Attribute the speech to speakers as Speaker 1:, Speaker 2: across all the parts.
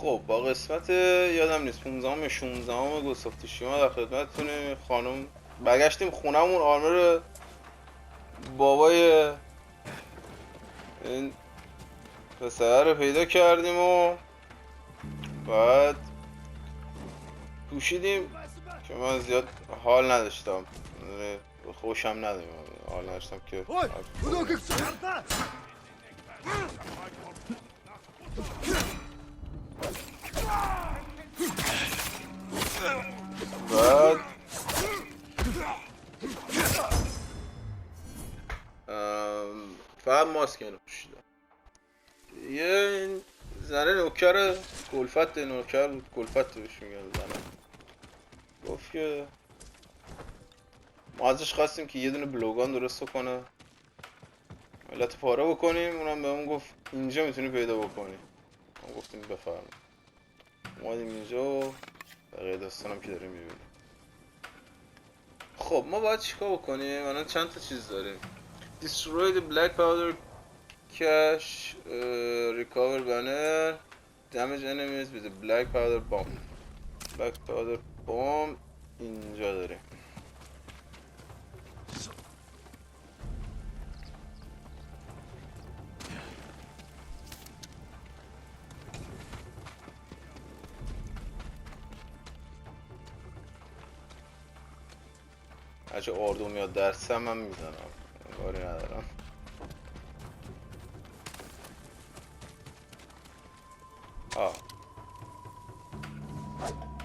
Speaker 1: خب با قسمت یادم نیست 15 یا 16 گستاف توشیما در خدمتتونیم. خانم برگشتیم خونمون، آرمر بابای این پسر رو پیدا کردیم و بعد پوشیدیم که من زیاد حال نداشتم، خوشم ندارم، حال نداشتم که بعد فقط ماسک اینو پوشیدم. یه زنه نوکر کلفت، نوکر بود کلفت بهش میگن زنه، گفت که ما ازش خواستیم که یه دونه بلوگان درست کنه ملت پاره بکنیم، اونم بهمون گفت اینجا میتونی پیدا بکنی. ما گفتیم بفرمایید. اومدیم اینجا و بقیه داستانم که داریم میبینیم. خب ما باید چیکار بکنیم؟ الان چند تا چیز داریم. Destroy the black powder cache, recover banner, damage enemies with the black powder bomb. Black powder bomb اینجا داریم. هرچه آردو میاد درسم من میزنم، کاری ندارم.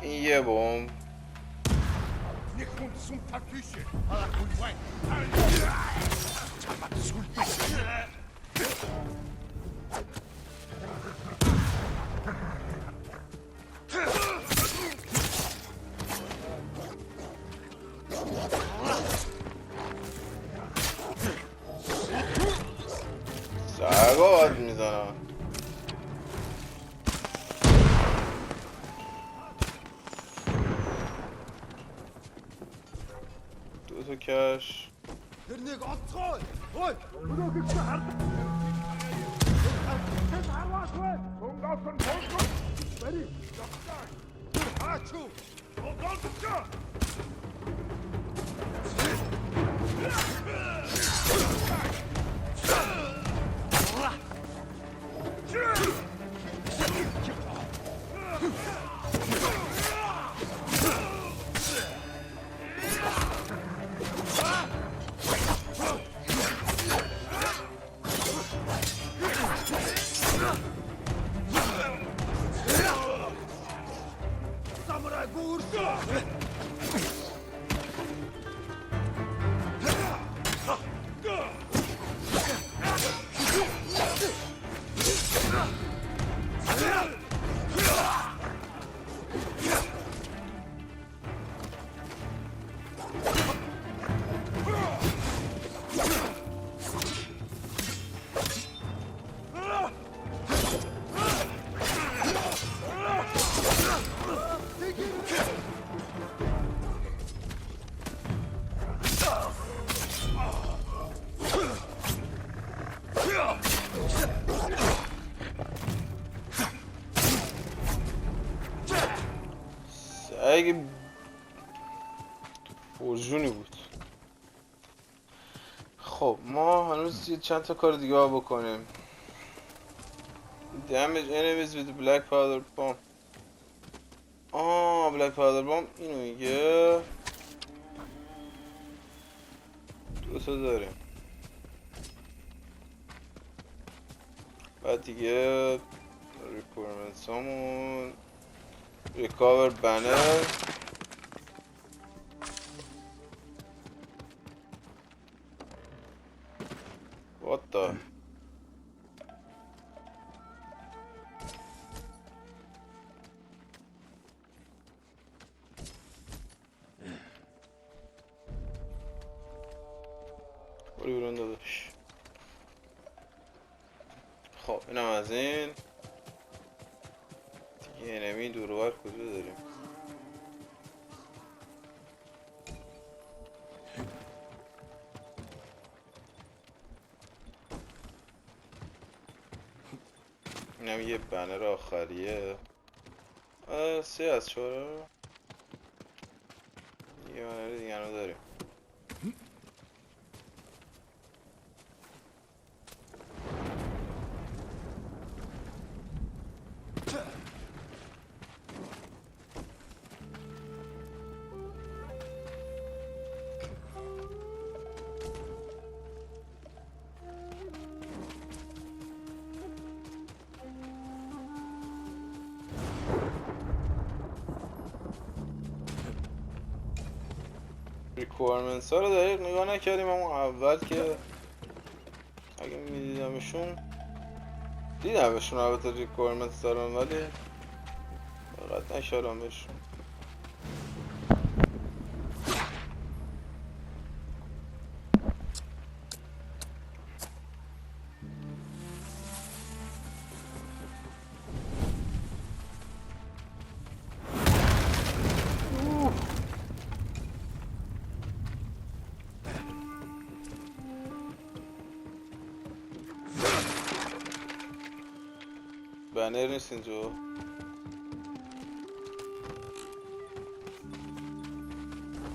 Speaker 1: این یه بمب سرگا باید میزنم. دو تا کش اگه برجونی بود. خب ما هنوز چند تا کار دیگه ها بکنیم. Damage enemies with black powder bomb. black powder bomb اینو میگه. دو تا داریم. بعد دیگه requirements همون recover banner. What the? باری برون داداش. خب اینم از این. دیگه انمی دورور کجا داریم؟ اینم یه بنر آخریه. 3 از 4 یه مناره دیگه رو داریم. ریکوایرمنتس ها رو دقیق نگاه نکردیم اما اول که اگه میدیدمشون دیدمشون البته ریکوایرمنتس دارن ولی دقت نکردم بهشون. بنر نیست اینجا.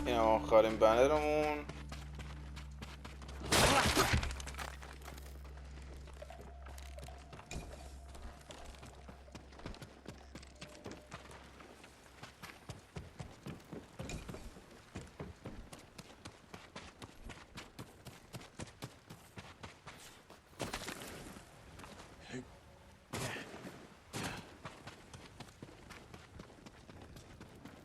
Speaker 1: این هم آخرین بنرمون.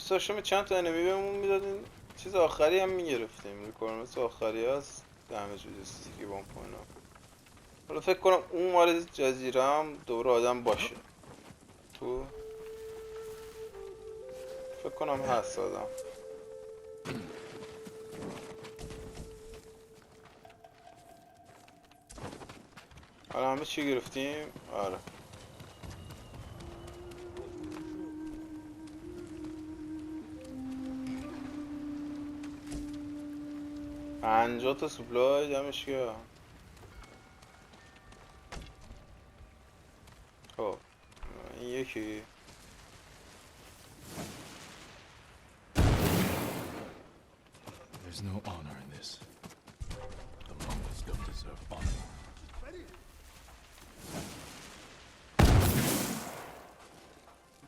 Speaker 1: داشتم چند تا انمی بهمون میدادین، چیز آخری هم میگرفتیم. ریکوایرمنتس آخری هست دمیج استیکی بام پاینا. حالا فکر کنم اون مال جزیره هم دوباره آدم باشه تو، فکر کنم هست آدم. حالا همه چی گرفتیم؟ آره. 50 تا سپلای دمش گرم. خب این یکی
Speaker 2: There's no honor in this. The Mongols don't deserve honor.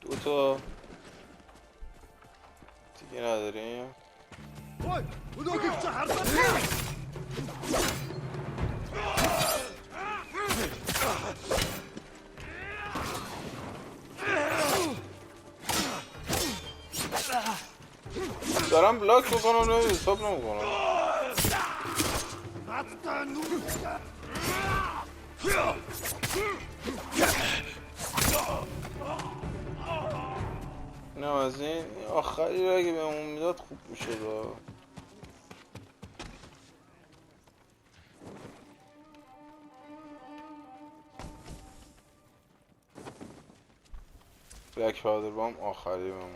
Speaker 1: دوتا دیگه نداریم. دارم بلاک بکنم نمیده حساب نمیکنم. نه از این آخری رو اگه بهمون میداد خوب میشد. بلک پاودر بام آخری بهمون.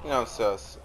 Speaker 1: این هم 3 هست.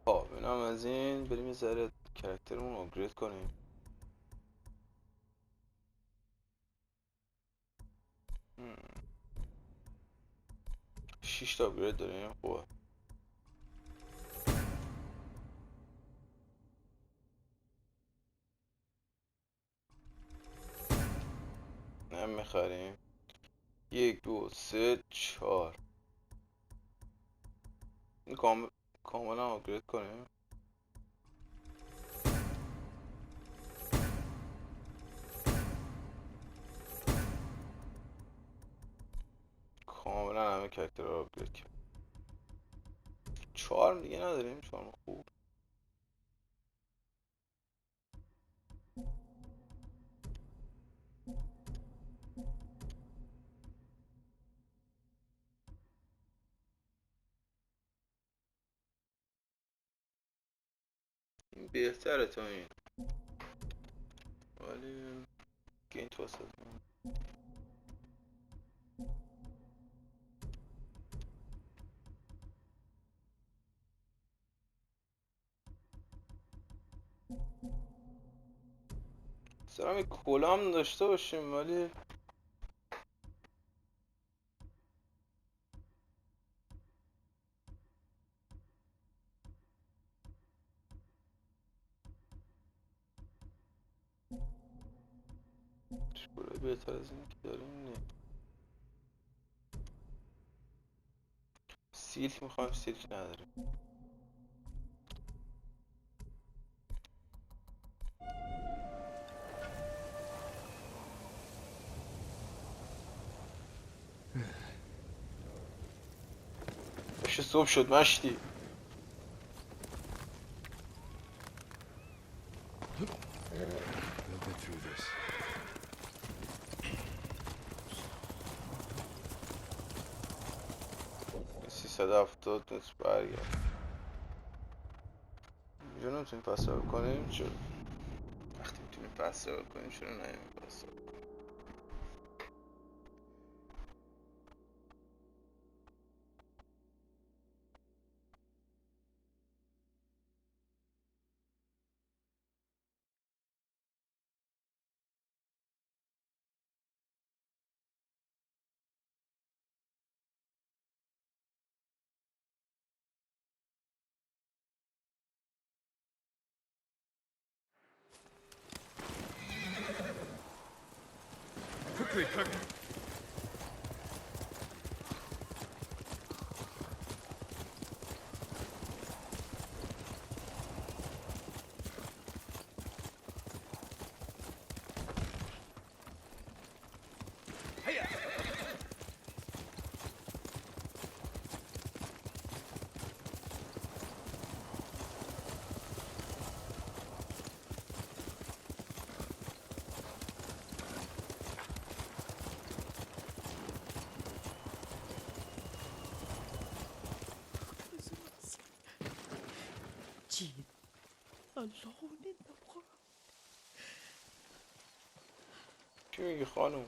Speaker 1: خب این هم از این. بریم یه ذره کرکترمون آپگرید کنیم. شیش تا آپگرید داریم. خوبه. هم میخریم 1 2 3 4. این کاملا آپگرید کنیم. کاملا همه کرکتر رو آپگرید کنیم. چارم دیگه نداریم. چارم خوب. این بهتره تا این، ولی گین توسط سرم یک کلام داشته باشیم، ولی چطوره بهتر از این که داریم نه. سیلک میخوایم، سیلک نداریم. باشه صبح شد مشتی.
Speaker 2: We'll get through this.
Speaker 1: 370 نیست برگرد. اینجا نمیتونیم پس رو کنیم. چرا وقتی میتونیم پس رو کنیم چرا نهیم پس رو؟
Speaker 2: Quickly, quick.
Speaker 3: Jean, alone in the world.
Speaker 1: چی میگی خانم؟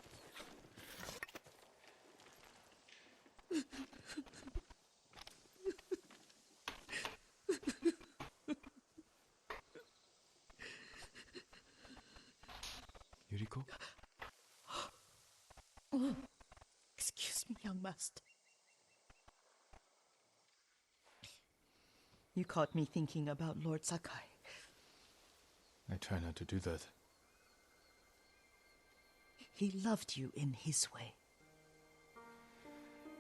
Speaker 2: Yuriko?
Speaker 3: Excuse me, young master. You caught me thinking about Lord Sakai.
Speaker 2: I try not to do that.
Speaker 3: He loved you in his way.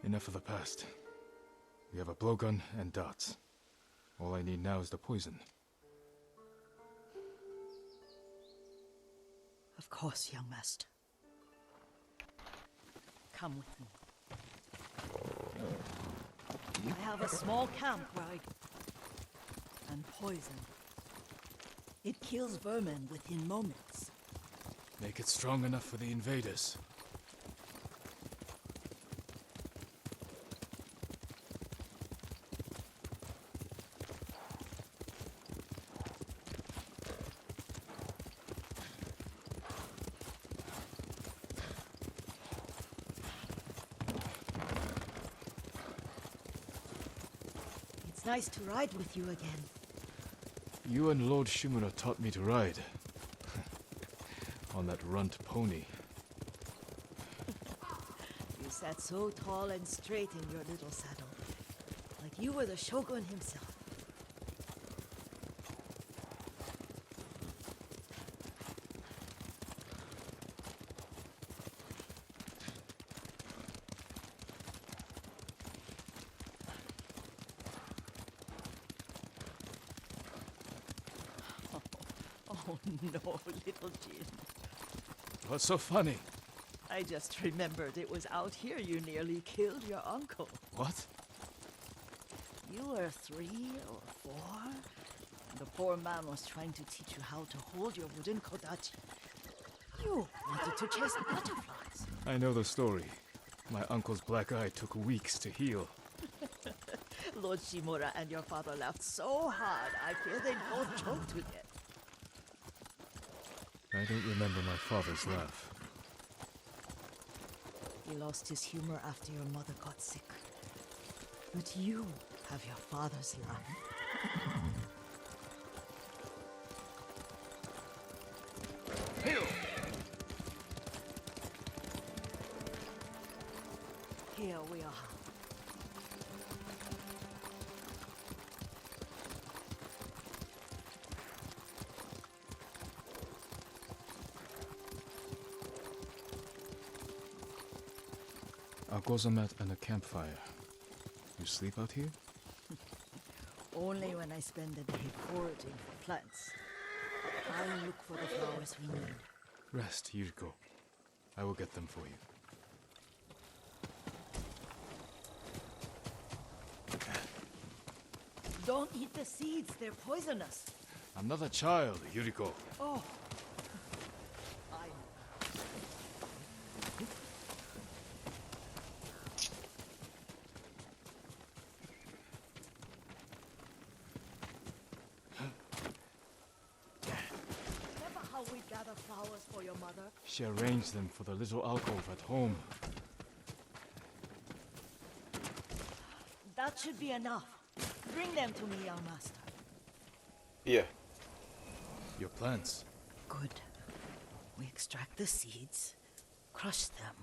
Speaker 2: Enough of the past. We have a blowgun and dots. All I need now is the poison.
Speaker 3: Of course, young master. Come with me. I have a small camp where I... And poison. It kills vermin within moments.
Speaker 2: Make it strong enough for the invaders.
Speaker 3: It's nice to ride with you again.
Speaker 2: You and Lord Shimura taught me to ride. On that runt pony.
Speaker 3: You sat so tall and straight in your little saddle. Like you were the Shogun himself. Oh no, little Jin.
Speaker 2: What's so funny?
Speaker 3: I just remembered it was out here you nearly killed your uncle.
Speaker 2: What?
Speaker 3: You were 3 or 4, and the poor man was trying to teach you how to hold your wooden kodachi. You wanted to chase butterflies.
Speaker 2: I know the story. My uncle's black eye took weeks to heal.
Speaker 3: Lord Shimura and your father laughed so hard, I fear they both choked to death.
Speaker 2: I don't remember my father's laugh.
Speaker 3: He lost his humor after your mother got sick. But you have your father's laugh. Here we are.
Speaker 2: A gozamat and a campfire. You sleep out here?
Speaker 3: Only when I spend the day foraging for plants. I look for the flowers we need.
Speaker 2: Rest, Yuriko. I will get them for you.
Speaker 3: Don't eat the seeds, they're poisonous.
Speaker 2: I'm not a child, Yuriko.
Speaker 3: Oh. I Remember how we gather flowers for your mother?
Speaker 2: She arranged them for the little alcove at home.
Speaker 3: That should be enough. Bring them to me, young master.
Speaker 1: Yeah.
Speaker 2: Your plants.
Speaker 3: Good. We extract the seeds, crush them,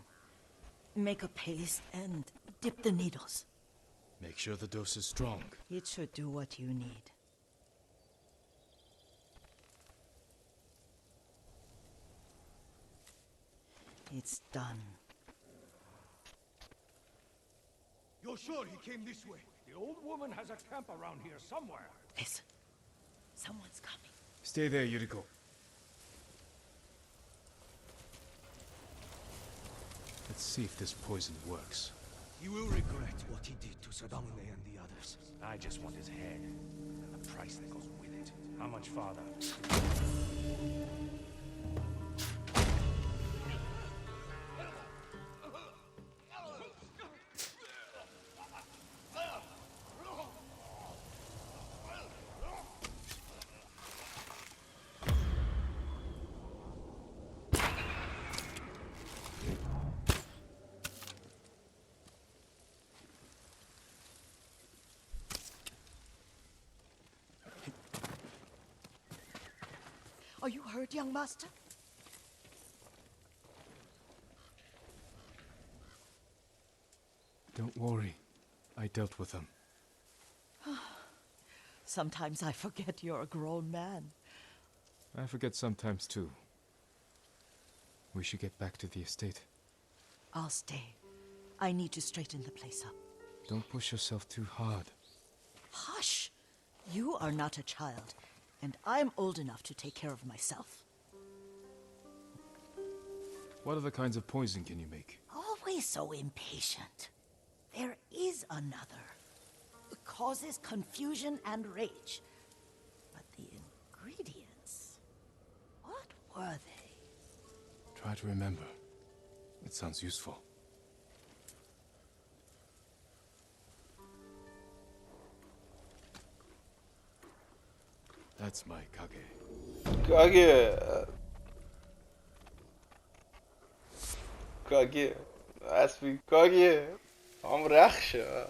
Speaker 3: make a paste, and dip the needles.
Speaker 2: Make sure the dose is strong.
Speaker 3: It should do what you need. It's done.
Speaker 4: You're sure he came this way? The old woman has a camp around here somewhere.
Speaker 3: Listen. Someone's coming.
Speaker 2: Stay there, Yuriko. Let's see if this poison works.
Speaker 4: He will regret what he did to Sadamune and the others. I just want his head, and the price that goes with it. How much farther?
Speaker 3: Are you hurt, young master?
Speaker 2: Don't worry. I dealt with them.
Speaker 3: Sometimes I forget you're a grown man.
Speaker 2: I forget sometimes too. We should get back to the estate.
Speaker 3: I'll stay. I need to straighten the place up.
Speaker 2: Don't push yourself too hard.
Speaker 3: Hush! You are not a child, and I'm old enough to take care of myself.
Speaker 2: What other kinds of poison can you make?
Speaker 3: Always so impatient. There is another. It causes confusion and rage. But the ingredients... what were they?
Speaker 2: Try to remember. It sounds useful. That's my Kage.
Speaker 1: Kage. Kage. اسبی کاگیه هم رخشه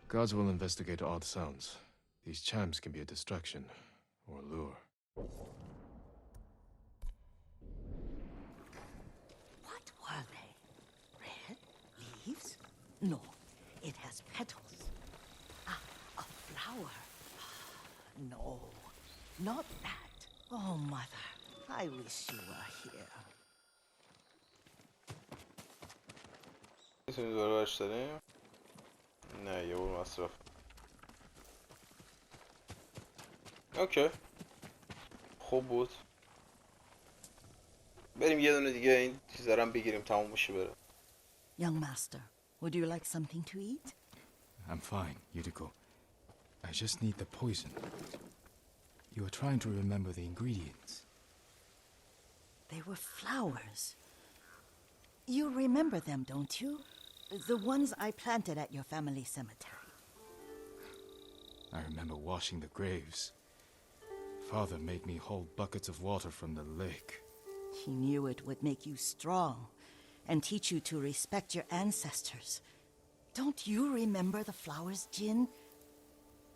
Speaker 2: Gods will investigate odd sounds. These chimes can be a distraction or a lure.
Speaker 3: What were they? Red? Leaves? No, it has petals. Ah, a flower. No, not that. Oh, Mother, I wish you were here.
Speaker 1: میتونید برابرش داریم؟ نه یه بار مصرف. اوکی خوب بود. بریم یه دونه دیگه این چیزا رو هم بگیریم تموم بشه بره.
Speaker 3: Young master, would you like something to eat?
Speaker 2: I'm fine, Yuriko. I just need the poison. You are trying to remember the ingredients.
Speaker 3: They were flowers. You remember them, don't you? The ones I planted at your family cemetery.
Speaker 2: I remember washing the graves. Father made me hold buckets of water from the lake.
Speaker 3: He knew it would make you strong and teach you to respect your ancestors. Don't you remember the flowers, Jin?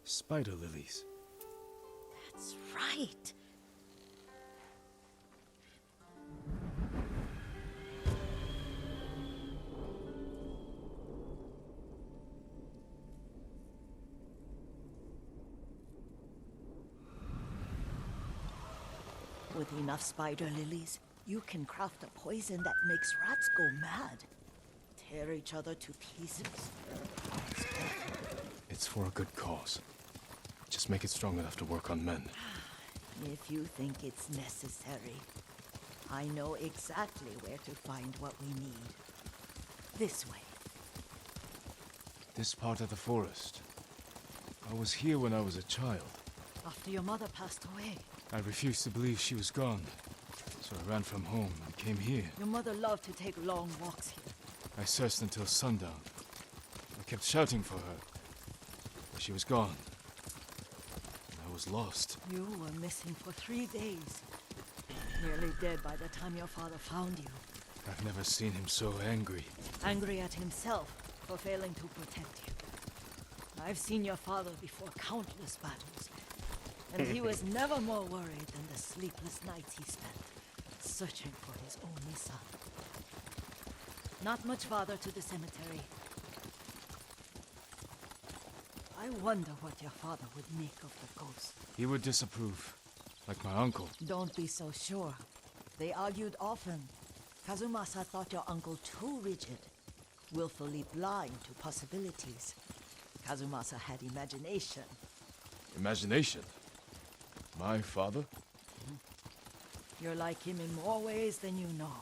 Speaker 2: Spider lilies.
Speaker 3: That's right. With enough spider lilies, you can craft a poison that makes rats go mad. Tear each other to pieces.
Speaker 2: It's for a good cause. Just make it strong enough to work on men.
Speaker 3: If you think it's necessary, I know exactly where to find what we need. This way.
Speaker 2: This part of the forest. I was here when I was a child.
Speaker 3: After your mother passed away.
Speaker 2: I refused to believe she was gone. So I ran from home and came here.
Speaker 3: Your mother loved to take long walks here.
Speaker 2: I searched until sundown. I kept shouting for her. But she was gone. And I was lost.
Speaker 3: You were missing for 3 days. Nearly dead by the time your father found you.
Speaker 2: I've never seen him so angry.
Speaker 3: Angry at himself for failing to protect you. I've seen your father before countless battles. And he was never more worried than the sleepless nights he spent searching for his only son. Not much farther to the cemetery. I wonder what your father would make of the ghost.
Speaker 2: He would disapprove, like my uncle.
Speaker 3: Don't be so sure. They argued often. Kazumasa thought your uncle too rigid, willfully blind to possibilities. Kazumasa had imagination.
Speaker 2: Imagination? My father?
Speaker 3: You're like him in more ways than you know.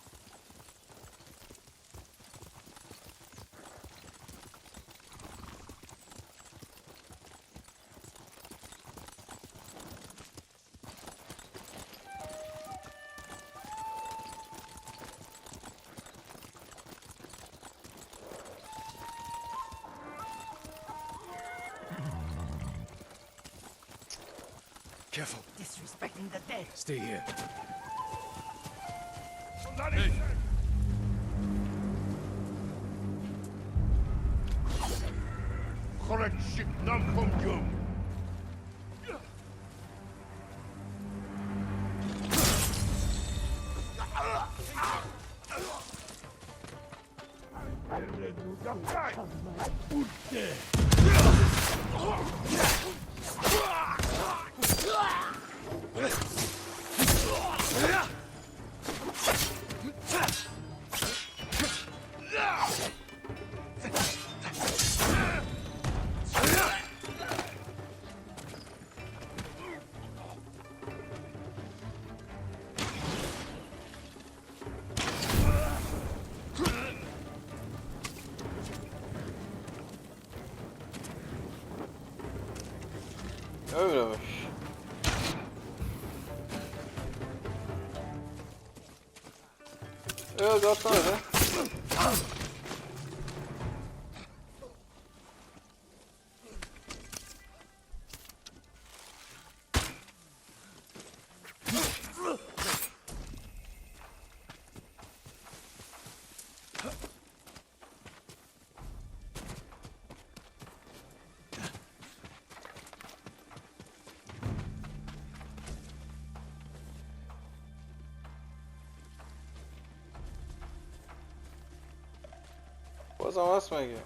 Speaker 2: Careful.
Speaker 3: Disrespecting the dead.
Speaker 2: Stay here.
Speaker 4: Hey. Correct ship nam kom jum.
Speaker 1: Öylemiş. Evet atsana be. بازم هست مگه؟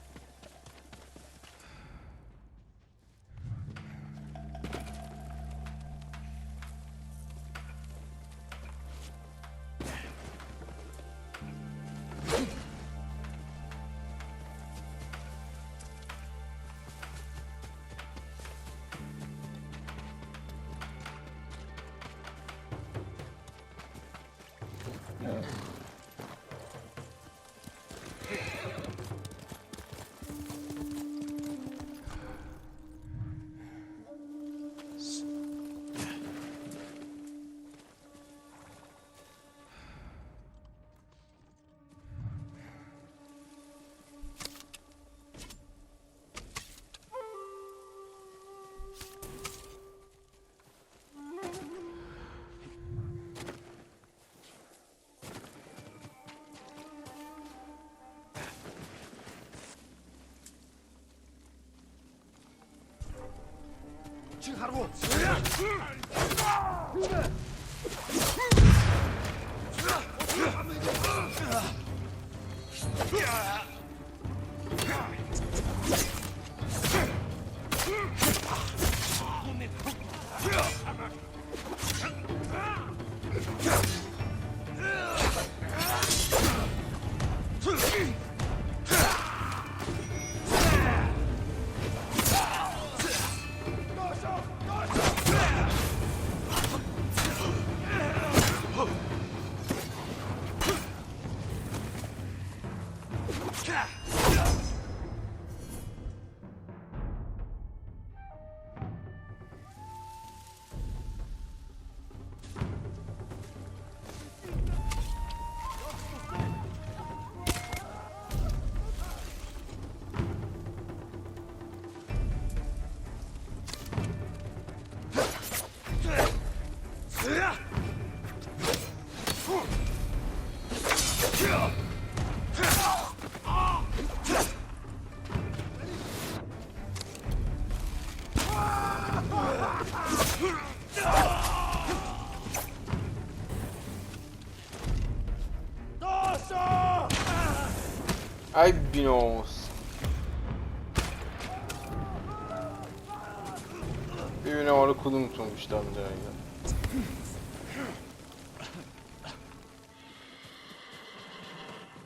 Speaker 1: Ay binamız. Bir binamalı kulum tutmuştu amcayla.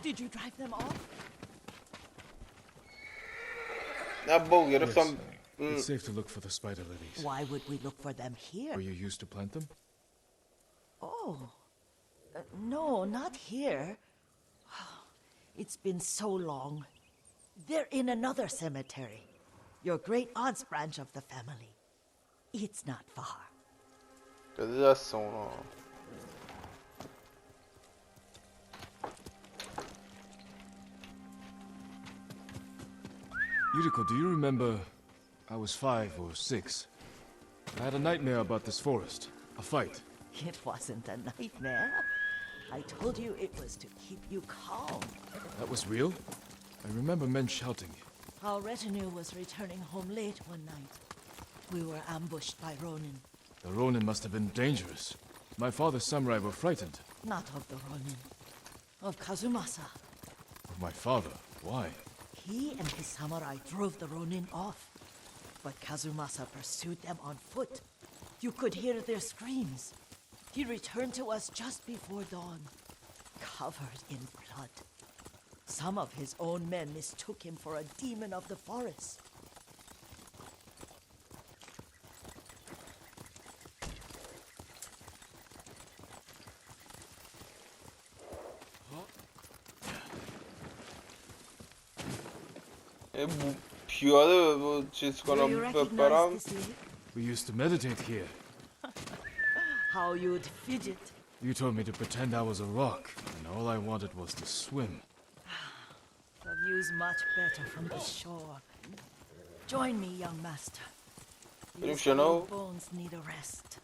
Speaker 3: Did you drive them off?
Speaker 1: Ne bu
Speaker 2: Yes.
Speaker 1: heriften
Speaker 2: It's safe to look for the spider lilies.
Speaker 3: Why would we look for them here?
Speaker 2: Were you used to plant them?
Speaker 3: Oh, no, not here. It's been so long. They're in another cemetery. Your great aunt's branch of the family. It's not far.
Speaker 1: Göreceğiz sonra.
Speaker 2: Yuriko, do you remember? I was 5 or 6. I had a nightmare about this forest. A fight.
Speaker 3: It wasn't a nightmare. I told you it was to keep you calm.
Speaker 2: That was real? I remember men shouting.
Speaker 3: Our retinue was returning home late one night. We were ambushed by Ronin.
Speaker 2: The Ronin must have been dangerous. My father's samurai were frightened.
Speaker 3: Not of the Ronin. Of Kazumasa.
Speaker 2: Of my father. Why?
Speaker 3: He and his samurai drove the Ronin off. But Kazumasa pursued them on foot. You could hear their screams. He returned to us just before dawn, covered in blood. Some of his own men mistook him for a demon of the forest.
Speaker 1: Bu piyade bu çiz
Speaker 3: Do you
Speaker 1: kanı
Speaker 3: recognize
Speaker 1: beparam.
Speaker 3: this lake?
Speaker 2: We used to meditate here.
Speaker 3: How you'd fidget.
Speaker 2: You told me to pretend I was a rock, and all I wanted was to swim.
Speaker 3: The view's much better from the shore. Join me, young master.
Speaker 1: Benim
Speaker 3: These
Speaker 1: şunu-
Speaker 3: old bones need a rest.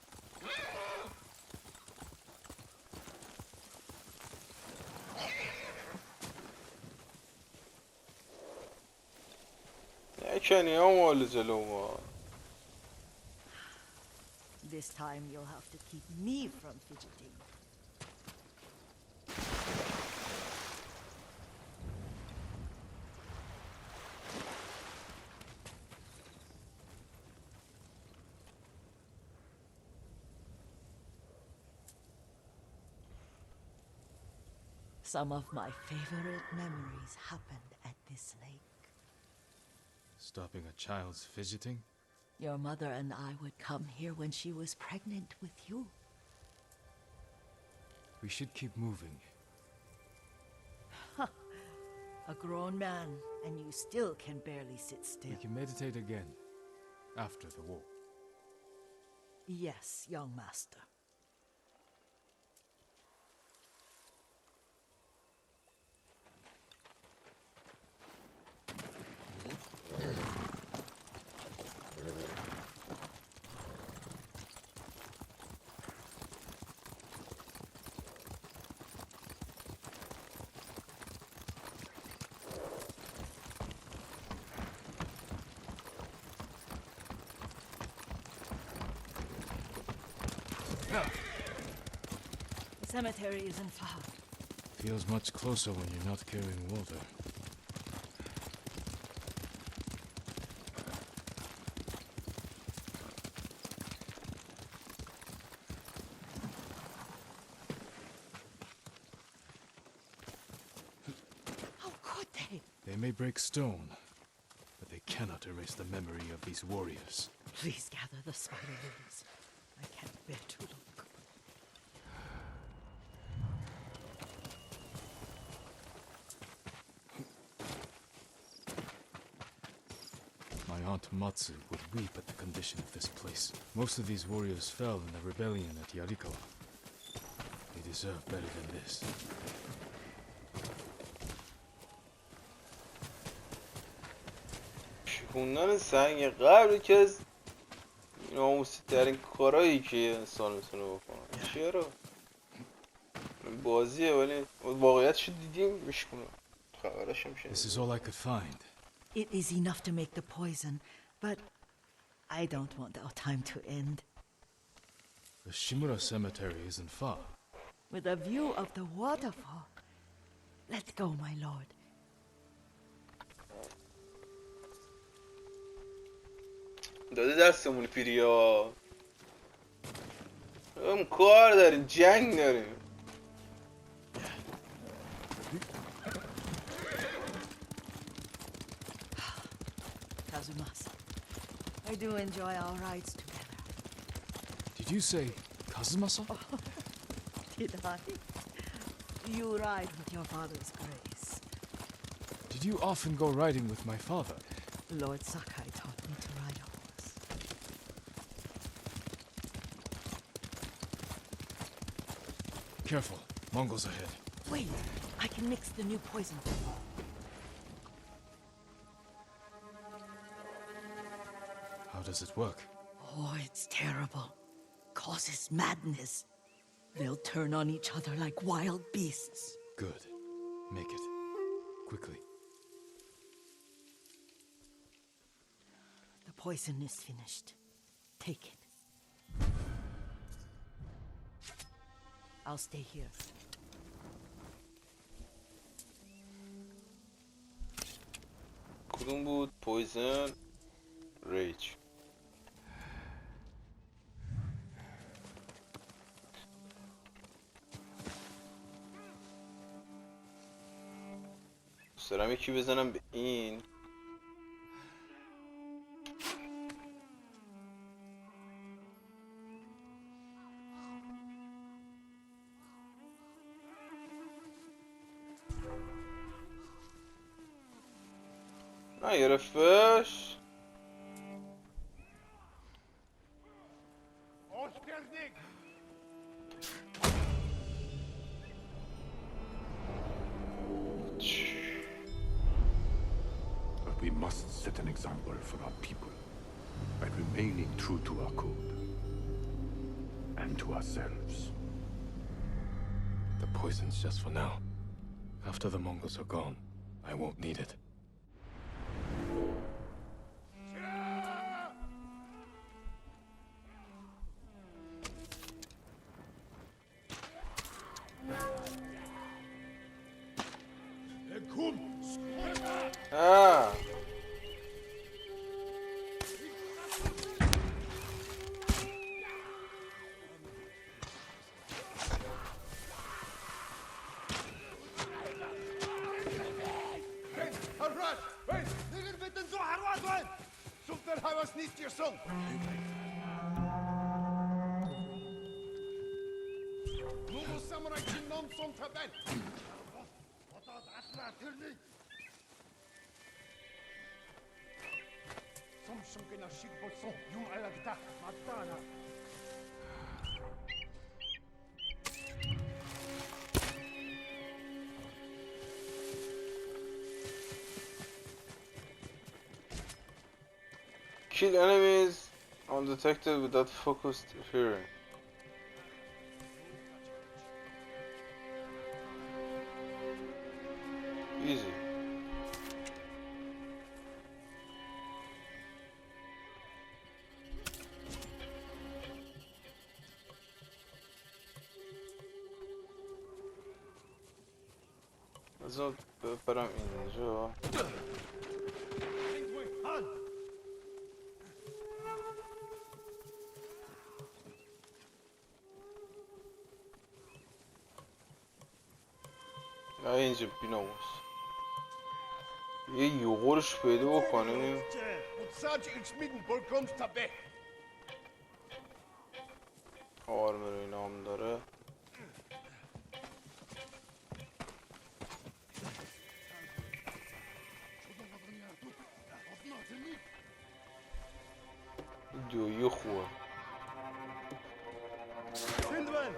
Speaker 1: كان يوم ولا زلومه.
Speaker 3: This time you'll have to keep me from fidgeting. Some of my favorite memories happened at this lake.
Speaker 2: Stopping a child's fidgeting?
Speaker 3: Your mother and I would come here when she was pregnant with you.
Speaker 2: We should keep moving.
Speaker 3: A grown man, and you still can barely sit still.
Speaker 2: We can meditate again after the war.
Speaker 3: Yes, young master. The cemetery isn't far.
Speaker 2: Feels much closer when you're not carrying water.
Speaker 3: How could they?
Speaker 2: They may break stone, but they cannot erase the memory of these warriors.
Speaker 3: Please gather the spider lilies. I can't bear to look.
Speaker 2: My aunt Matsu would weep at the condition of this place. Most of these warriors fell in the rebellion at Yarikawa. They deserve better than this.
Speaker 1: شکوندن سنگ قبل که از ناموسی ترین کارهایی که انسان میتونه بکنه. چرا؟ بازیه ولی واقعیتش دیدیم میشکنه. خبرش میشه.
Speaker 2: This is all I could find.
Speaker 3: It is enough to make the poison, but I don't want our time to end.
Speaker 2: The Shimura Cemetery isn't far.
Speaker 3: With a view of the waterfall. Let's go, my lord.
Speaker 1: داده دستمون پیریا. کار داریم، جنگ داریم.
Speaker 3: Kazumasa, I do enjoy our rides together.
Speaker 2: Did you say Kazumasa?
Speaker 3: Did I? You ride with your father's grace.
Speaker 2: Did you often go riding with my father?
Speaker 3: Lord Sakai taught me to ride a horse.
Speaker 2: Careful, Mongols ahead.
Speaker 3: Wait, I can mix the new poison for you.
Speaker 2: How does it work?
Speaker 3: Oh, it's terrible. Causes madness. They'll turn on each other like wild beasts.
Speaker 2: Good. Make it. Quickly.
Speaker 3: The poison is finished. Take it. I'll stay here.
Speaker 1: کدوم بود؟ پویزن ریج. سرم یکی بزنم به این. نگرفتش.
Speaker 5: But we must set an example for our people by remaining true to our code and to ourselves.
Speaker 2: The poison's just for now. After the Mongols are gone, I won't need it.
Speaker 1: Ah.
Speaker 5: Samurai
Speaker 6: сон та байна. Одоо алнаа тэрний. Сумшингэн ашиг болсон юм аягта маддаана.
Speaker 1: Kill enemies undetected without focused hearing. Easy. بذار برم اینجا. اینجا بیناموس یه یوغورش پیدا بکنیم.
Speaker 6: Utsaaj iets midden bolkomst ta be.
Speaker 1: آرمر اینا هم داره. دیو خوبه.
Speaker 6: Sindwen.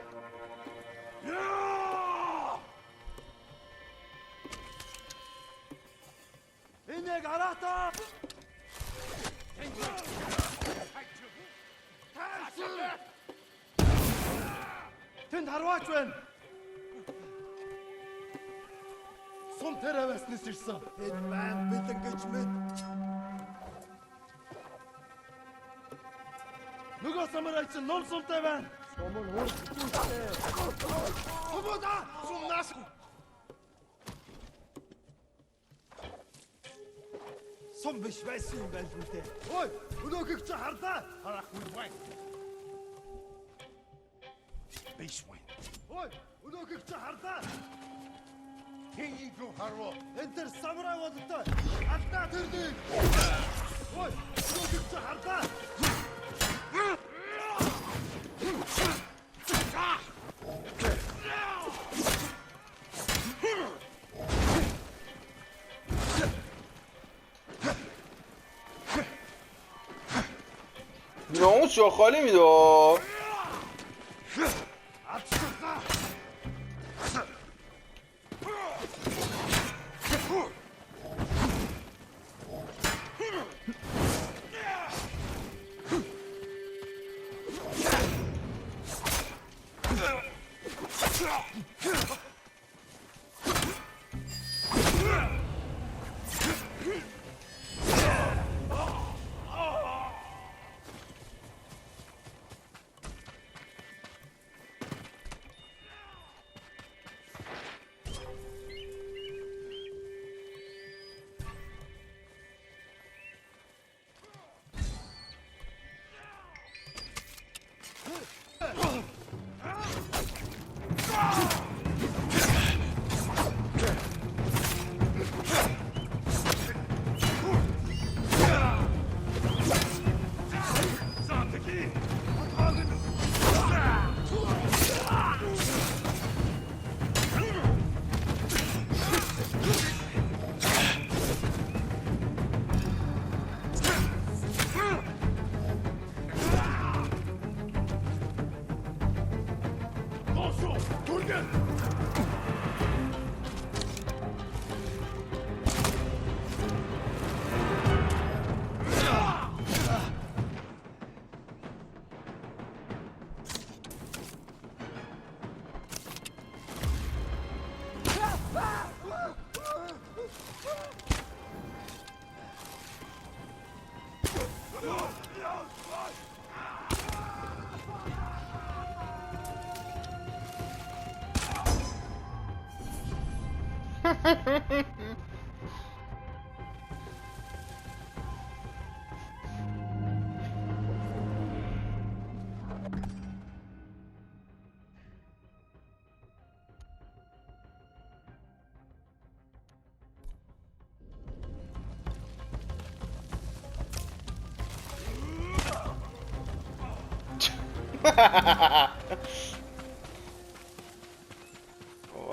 Speaker 6: إنك عرفت تند هرواج وين صم ترى بس نسير صم إدمان بتنقج مد نقول سمرايتش نول صم تبان صمون هو صمودا صم ناس صم مش بس بالبوتة هاي ودوك تحرتا هراك وين بيش وين هاي ودوك تحرتا هي يجو هروا انت الساموراي وضعت حتى تردي هاي ودوك تحرتا
Speaker 1: ناموس جا خالی میده.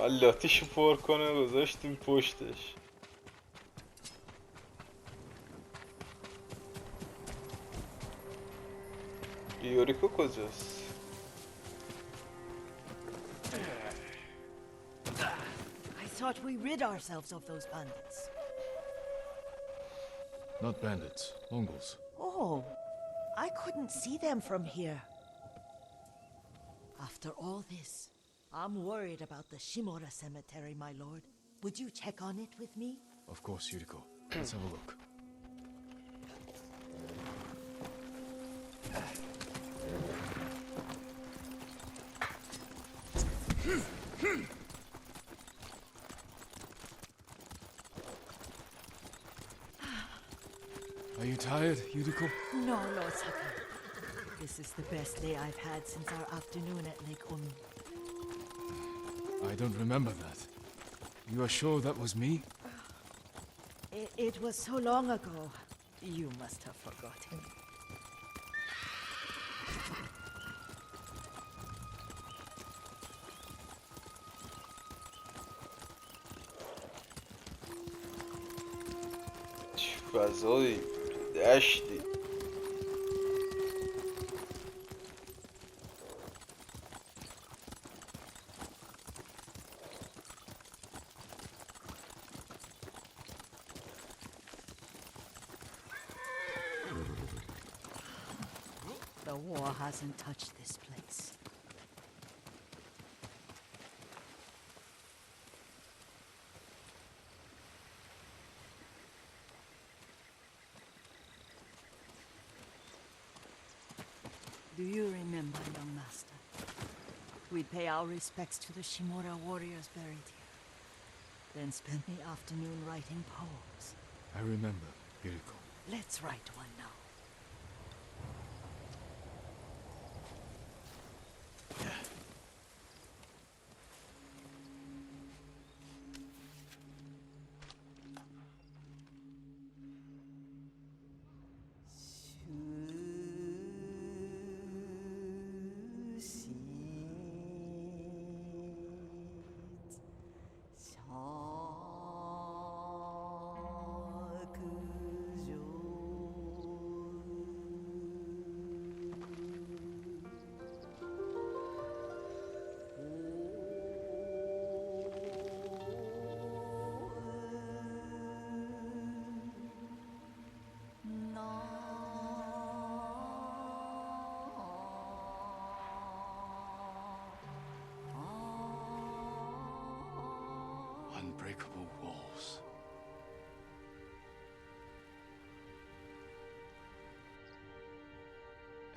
Speaker 1: آلاتیشو پر کنه گذاشتیم پشتش. یوریکو کجاست؟
Speaker 3: I thought we rid ourselves of those bandits.
Speaker 2: Not bandits, Mongols.
Speaker 3: Oh, I couldn't see them from here. After all this, I'm worried about the Shimura cemetery, my lord. Would you check on it with me?
Speaker 2: Of course, Yuriko. Let's have a look. Are you tired, Yuriko?
Speaker 3: No, Lord Saki. This is the best day I've had since our afternoon at Lake Omi.
Speaker 2: I don't remember that. You are sure that was me?
Speaker 3: It was so long ago. You must have forgotten.
Speaker 1: چه فضایی دشتی.
Speaker 3: The war hasn't touched this place. Do you remember, young master? We'd pay our respects to the Shimura warriors buried here, then spend the afternoon writing poems.
Speaker 2: I remember, Yuriko.
Speaker 3: Let's write one now.
Speaker 2: Unbreakable walls.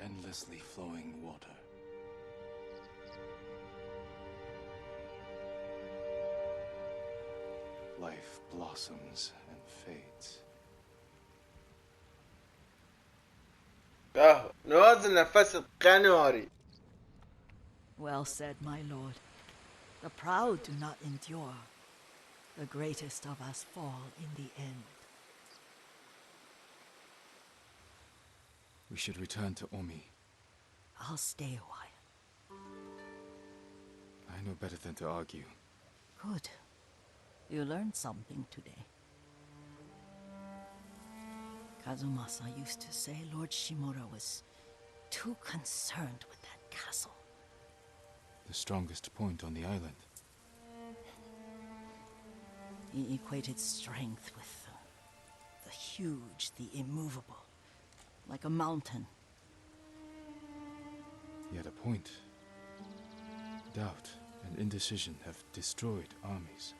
Speaker 2: Endlessly flowing water. Life blossoms and fades.
Speaker 1: نوازل نفس قناری.
Speaker 3: Well said, my lord. The proud do not endure. The greatest of us fall in the end.
Speaker 2: We should return to Omi.
Speaker 3: I'll stay a while.
Speaker 2: I know better than to argue.
Speaker 3: Good. You learned something today. Kazumasa used to say Lord Shimura was too concerned with that castle.
Speaker 2: The strongest point on the island.
Speaker 3: He equated strength with the huge, the immovable, like a mountain.
Speaker 2: He had a point. Doubt and indecision have destroyed armies.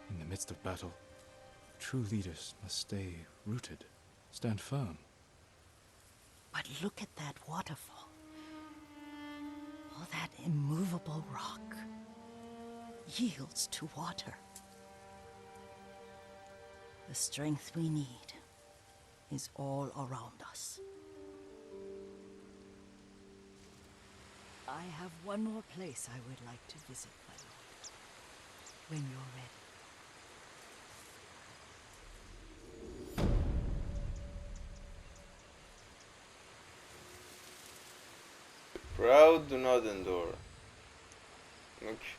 Speaker 2: In the midst of battle, true leaders must stay rooted, stand firm.
Speaker 3: But look at that waterfall. All that immovable rock yields to water. The strength we need is all around us. I have one more place I would like to visit, my lord. When you're ready.
Speaker 1: Proud do not endure. Okay.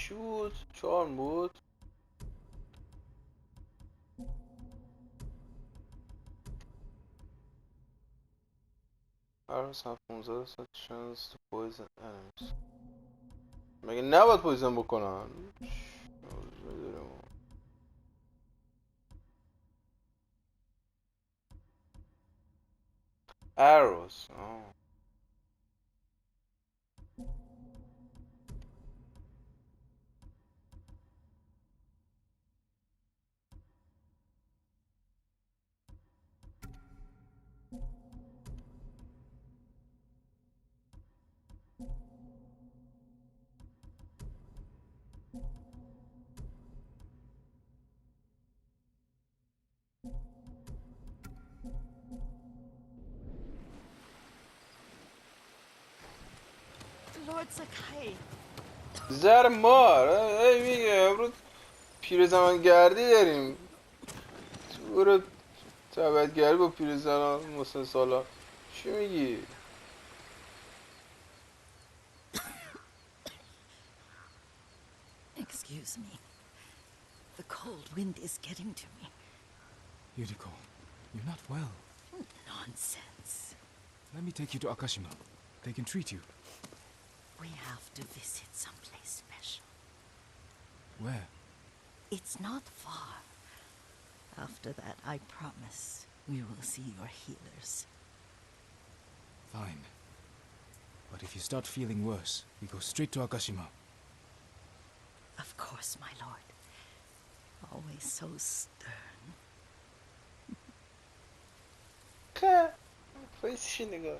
Speaker 1: چی بود؟ چارم بود؟ Arrows have 15 such chance to poison enemies. مگه نباید پویزن بکنن؟ Arrows. آه.
Speaker 3: Lord Sakai.
Speaker 1: زر مار ای میگه امروز پیرزن گردی داریم برو تبدگری با پیرزنان مسن سالا چی میگی؟
Speaker 3: Excuse me. The cold wind is getting to me.
Speaker 2: Yuriko, you're not well.
Speaker 3: Nonsense.
Speaker 2: Let me take you to Akashima. They can treat you.
Speaker 3: We have to visit someplace special.
Speaker 2: Where?
Speaker 3: It's not far. After that, I promise we will see your healers.
Speaker 2: Fine. But if you start feeling worse, we go straight to Akashima.
Speaker 3: Of course, my lord. Always so stern.
Speaker 1: فایسش نگاه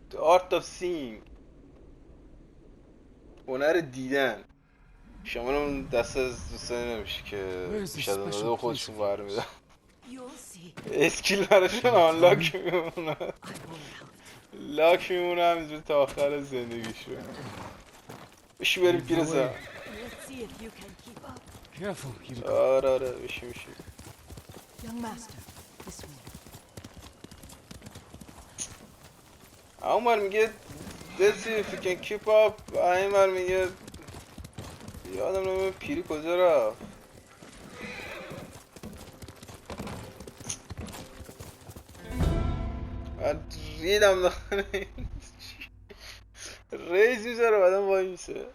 Speaker 1: The art of seeing هنر دیدن شما اون دست از دوستانی نمیشه که
Speaker 2: Where's the
Speaker 1: بیشتر داده
Speaker 2: special
Speaker 1: و
Speaker 2: place
Speaker 1: خودشون
Speaker 2: of
Speaker 1: بر
Speaker 2: yours?
Speaker 1: میدن
Speaker 3: You'll see.
Speaker 1: اسکیل براشون آنلاک میمونه
Speaker 3: I won't help.
Speaker 1: لاک میمونه همینجور تا آخر زندگیشون بشی بریم
Speaker 2: Lead the
Speaker 1: پیرزن
Speaker 2: way.
Speaker 3: Let's see if you can keep up.
Speaker 2: Careful, Yuriko.
Speaker 1: آره آره بشی
Speaker 3: Young master, this way.
Speaker 1: اون من میگه let's see if you can keep up این من میگه یادم نمیده پیری کجا رفت من ریدم داخل این ریز میذاره بعدم وای میسه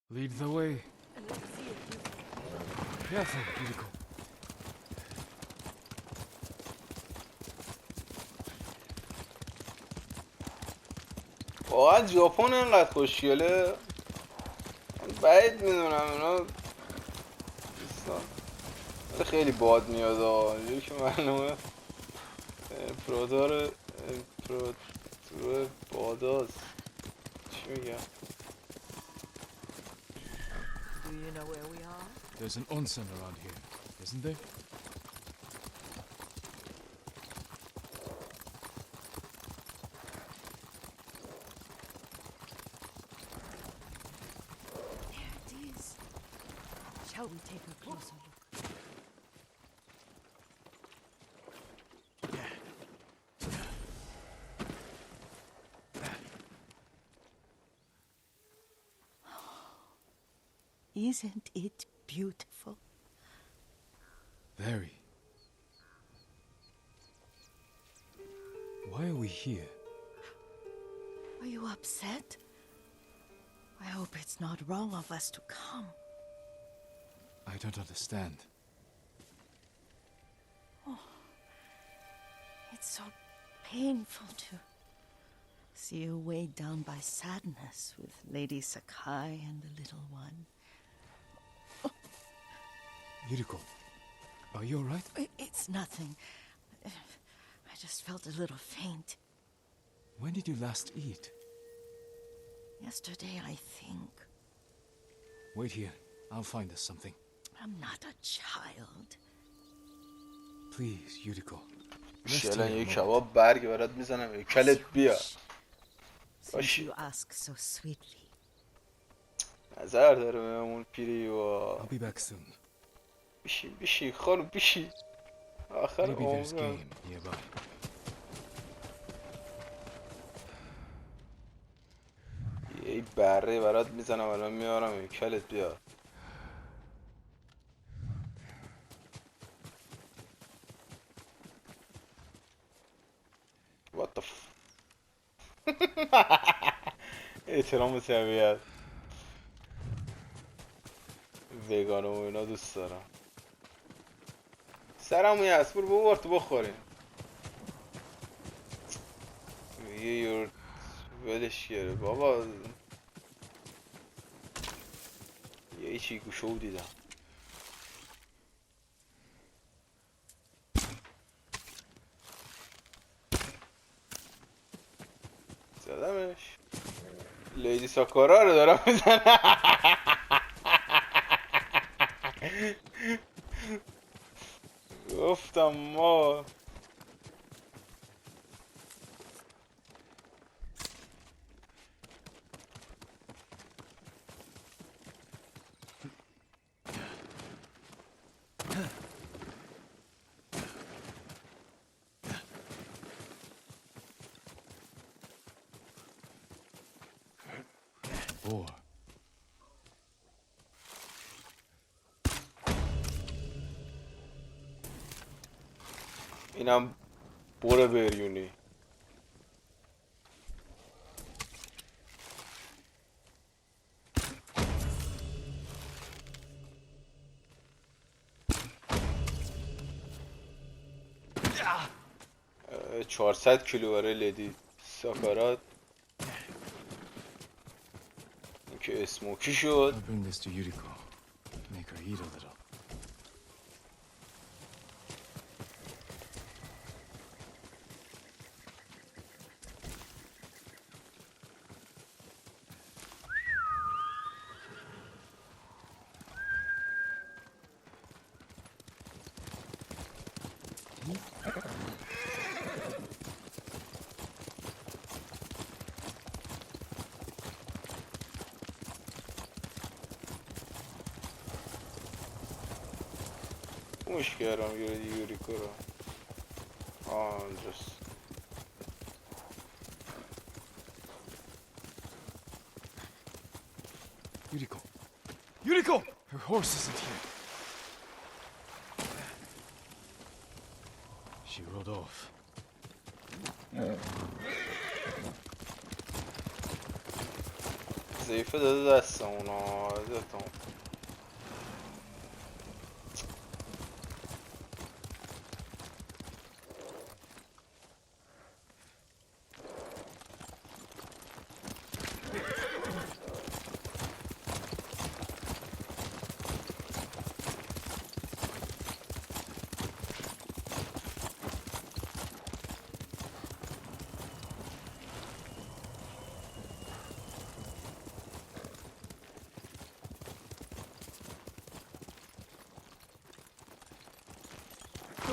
Speaker 2: Lead the way.
Speaker 3: Let's see if you can.
Speaker 2: Careful, Yuriko.
Speaker 1: واقعا ژاپن انقدر خوشگله بعید میدونم اینا دوستان خیلی باد میاد اینجوری که معلومه امپراتور باداست چی میگم
Speaker 3: Do you know where we are?
Speaker 2: There's an onsen around here, isn't there?
Speaker 3: There it is. Shall we take a closer look? Isn't it beautiful?
Speaker 2: Very. Why are we here?
Speaker 3: Are you upset? I hope it's not wrong of us to come.
Speaker 2: I don't understand.
Speaker 3: It's so painful to see you weighed down by sadness with Lady Sakai and the little one.
Speaker 2: Yuriko, are you alright?
Speaker 3: It's nothing. I just felt a little faint.
Speaker 2: When did you last eat?
Speaker 3: Yesterday, I think.
Speaker 2: Wait here. I'll find us something.
Speaker 3: I'm not a child.
Speaker 2: Please, Yuriko. Rest
Speaker 1: شلن
Speaker 2: here
Speaker 1: یه
Speaker 2: a moment.
Speaker 1: کباب برگ برات میزنم یه کلت بیا
Speaker 3: Since
Speaker 1: باش.
Speaker 3: you ask so sweetly.
Speaker 1: نظر داره بهمون پیری و
Speaker 2: I'll be back soon.
Speaker 1: بشی خانم بشی. آخر
Speaker 2: Maybe there's
Speaker 1: عمرم.
Speaker 2: game nearby.
Speaker 1: یه بره برات میزنم الان میارم این کلت بیار. What the f احترام به طبیعت. وگان و اینا دوست دارم. سرمون یه اسبور ببار تو بخوریم. یه یورت ولش گره بابا. یه چی گوشو دیدم. زدمش. لیدی ساکارا رو دارم میزنم. گفتم ما
Speaker 2: Boar.
Speaker 1: اینم بور بریونی. اه، 400 کیلو برای لیدی ساکارات. این که اسموکی شد.
Speaker 2: I'll bring this to Yuriko. Make her eat a little.
Speaker 1: گوش کردم یوریکو رو. آنجاست.
Speaker 2: Yuriko! Yuriko! Her horse isn't here. She rode off.
Speaker 1: ضعیفه داده دست اونا. عزتم.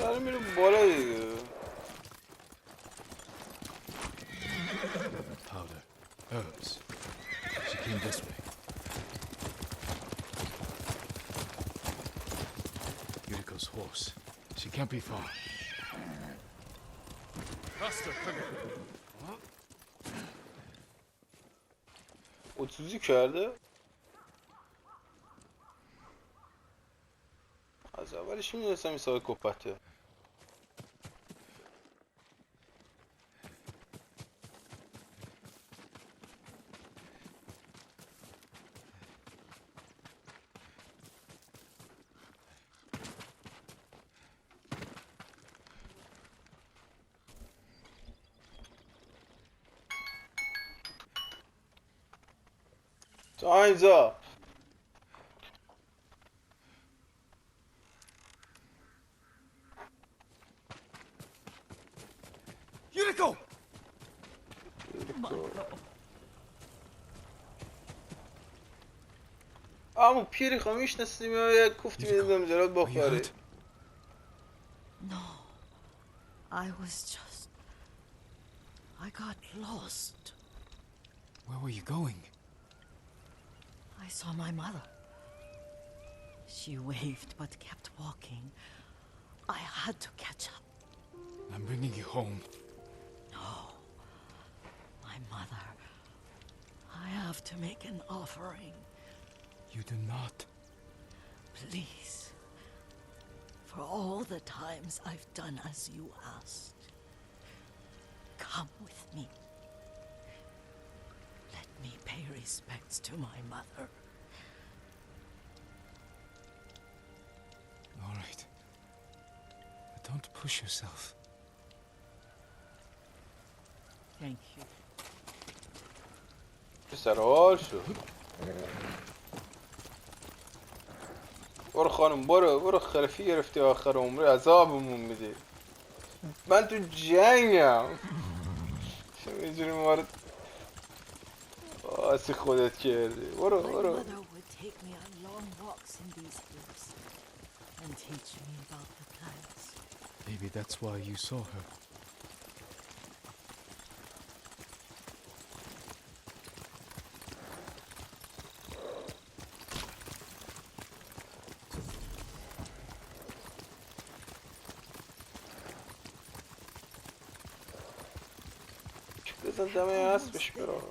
Speaker 1: داره میره بالا دیگه.
Speaker 2: Powder. Herbs. She came this way. Yuriko's horse. She can't be far. Faster, quicker.
Speaker 1: 30 کرده. از اولش میدونستم این ساقه کپته. Time's up.
Speaker 2: Yuriko!
Speaker 1: اما پیری خواهیش نسیم یا کفتی میدونم جلات
Speaker 2: Are you
Speaker 1: بخوری.
Speaker 2: hurt?
Speaker 3: No. I was just. I got lost.
Speaker 2: Where were you going?
Speaker 3: I saw my mother. She waved but kept walking. I had to catch up.
Speaker 2: I'm bringing you home.
Speaker 3: No. My mother. I have to make an offering.
Speaker 2: You do not.
Speaker 3: Please. For all the times I've done as you asked. Come with me. Let me pay respects to my mother.
Speaker 2: All right. But don't push yourself.
Speaker 3: Thank you.
Speaker 1: پسر حال شد. برو خانم برو خلفی گرفتی آخر عمره عذابمون میده. من تو جنگم. چه میجوری مارد آسی خودت کردی. برو
Speaker 3: My
Speaker 1: برو.
Speaker 3: mother would take me on long walks in these hills and teach me about the plants.
Speaker 2: Maybe that's why you saw her.
Speaker 1: بزن دمه اسبش برو.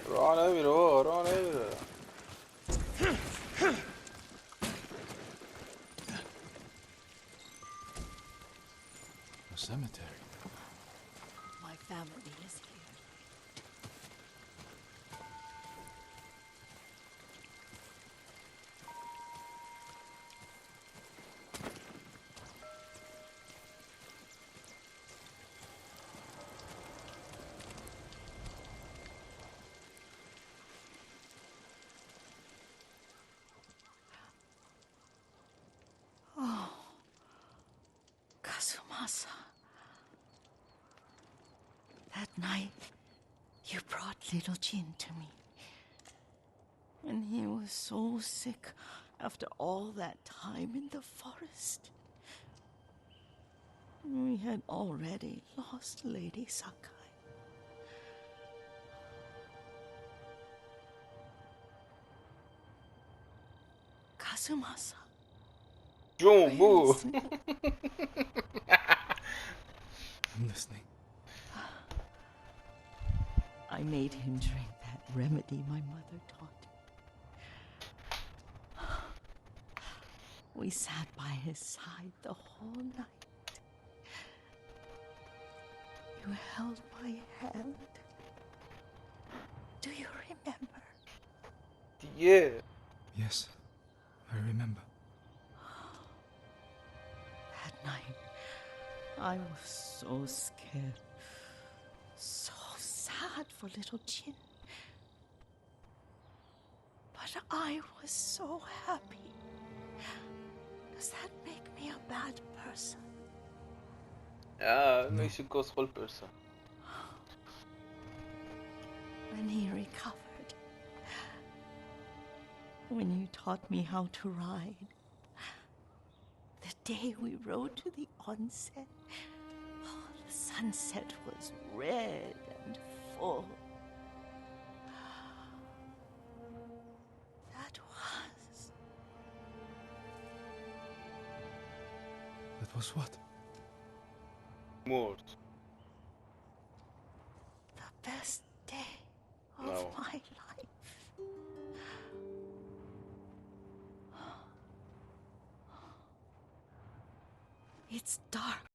Speaker 1: راه نمیره بابا راه نمیره.
Speaker 2: A cemetery.
Speaker 3: My family is here. Oh, Kazumasa. That night, you brought little Jin to me. And he was so sick after all that time in the forest. We had already lost Lady Sakai. Kazumasa.
Speaker 1: جون بو.
Speaker 2: I'm listening.
Speaker 3: I made him drink that remedy my mother taught. We sat by his side the whole night. You held my hand. Do you remember?
Speaker 1: دیگه.
Speaker 2: Yes, I remember.
Speaker 3: That night, I was so scared. So sad for little Jin. But I was so happy. Does that make me a bad person?
Speaker 1: Yeah, it makes you go full person.
Speaker 3: When he recovered. When you taught me how to ride. The day we rode to the onsen. Oh, the sunset was red and full. That
Speaker 2: was what?
Speaker 1: More.
Speaker 3: the best day of
Speaker 1: No.
Speaker 3: my life. It's dark.